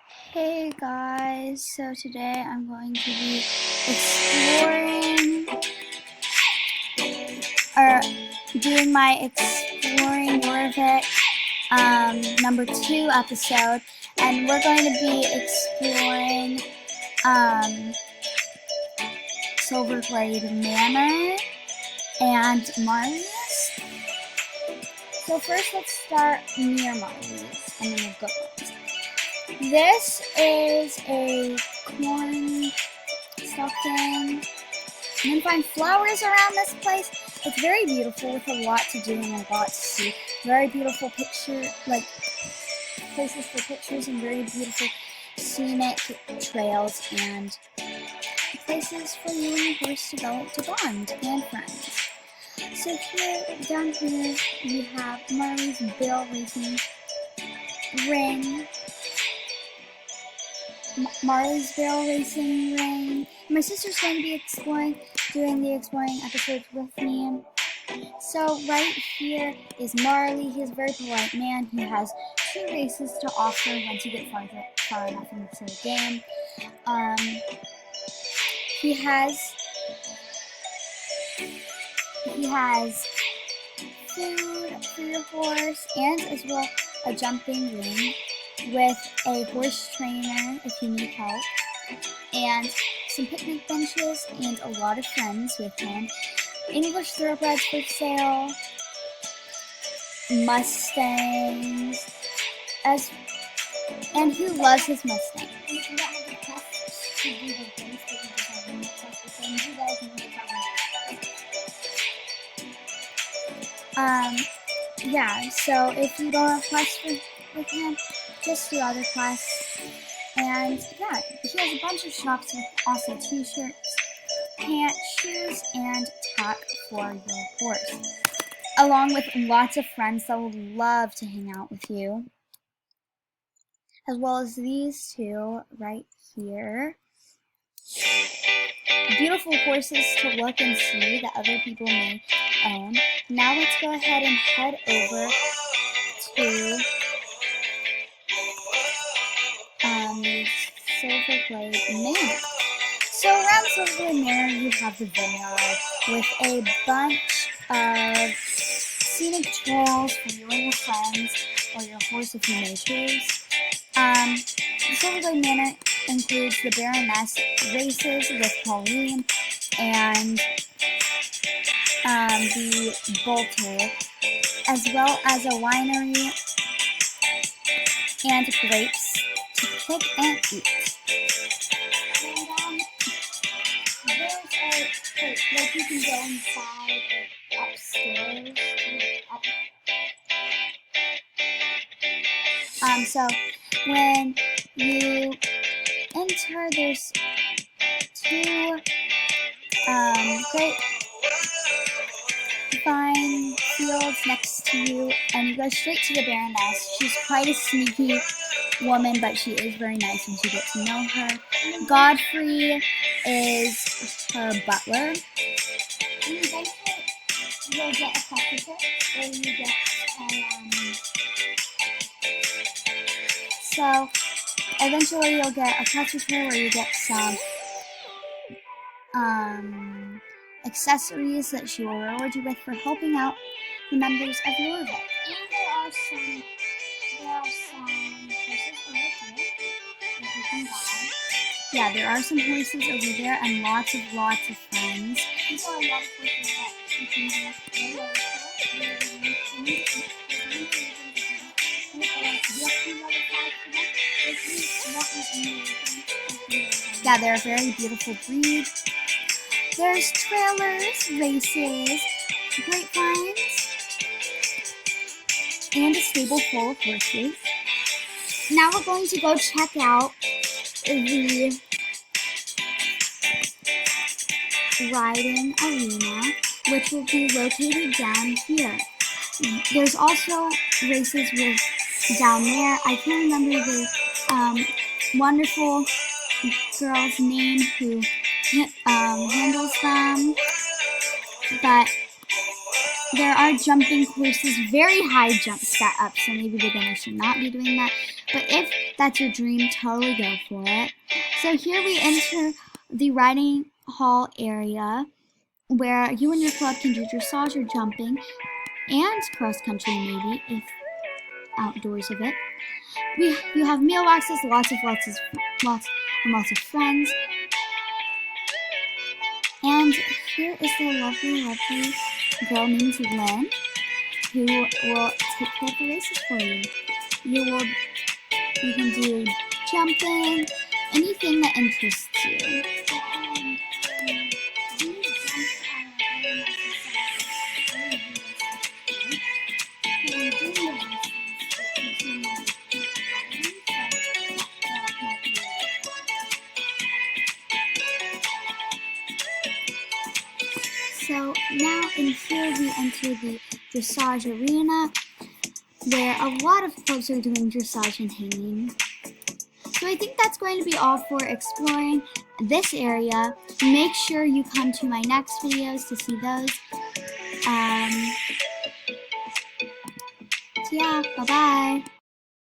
Hey guys, so today I'm going to be exploring, or doing my Exploring Jorvik number 2 episode, and we're going to be exploring Sliverglad Manor and Marley's. So first let's start near Marley's, and then we'll go. This is a corn stuffing. You can find flowers around this place. It's very beautiful with a lot to do and a lot to see. Very beautiful places for pictures and very beautiful scenic trails and places for you and your horse to go to bond and friends. So down here, we have Marley's Barrel Racing Ring. Marley's Barrel Racing Ring. My sister's going to be doing the exploring episodes with me. So right here is Marley. He's a very polite man. He has 2 races to offer once you get far enough into the game. He has food for your horse and as well a jumping ring with a horse trainer if you need help, and some picnic benches and a lot of friends with him. English thoroughbreds for sale, Mustangs, and who loves his Mustang? Yeah, so if you don't have quests with him, just do other quests. And yeah, he has a bunch of shops with also t-shirts, pants, shoes, and tack for your horse, along with lots of friends that would love to hang out with you, as well as these 2 right here. Beautiful horses to look and see that other people may own. Now let's go ahead and head over to Sliverglad Manor. So around Sliverglad Manor, you have the vineyard with a bunch of scenic trails for you and your friends, or your horse if you may choose. The Sliverglad Manor includes the Baroness races with Pauline and the Bolter, as well as a winery and grapes to pick and eat. And you can go inside or upstairs. So when you enter, there's 2 great fine fields next to you, and you go straight to the Baroness. She's quite a sneaky woman, but she is very nice once you get to know her. Godfrey is her butler. And eventually you'll get a secretary, or you get so eventually you'll get a secretary where you get some accessories that she will reward you with for helping out the members of your event. And there are some horses over here that you can buy. Yeah, there are some horses over there and lots of friends. These are a lot of horses that you can buy. Yeah, they're a very beautiful breed. There's trailers, races, grapevines, and a stable full of horses. Now we're going to go check out the riding arena, which will be located down here. There's also races down there. I can't remember the wonderful girl's name who handles them, but there are jumping courses, very high jump setups, so maybe beginners should not be doing that. But if that's your dream, totally go for it. So here we enter the riding hall area where you and your club can do dressage or jumping and cross country maybe if outdoors of it. You have meal boxes, lots of friends. And here is the lovely girl named Lynn who will take care of the races for you. You can do jumping, anything that interests you. So now in here we enter the dressage arena where a lot of clubs are doing dressage and hanging. So I think that's going to be all for exploring this area. Make sure you come to my next videos to see those. So yeah, bye-bye.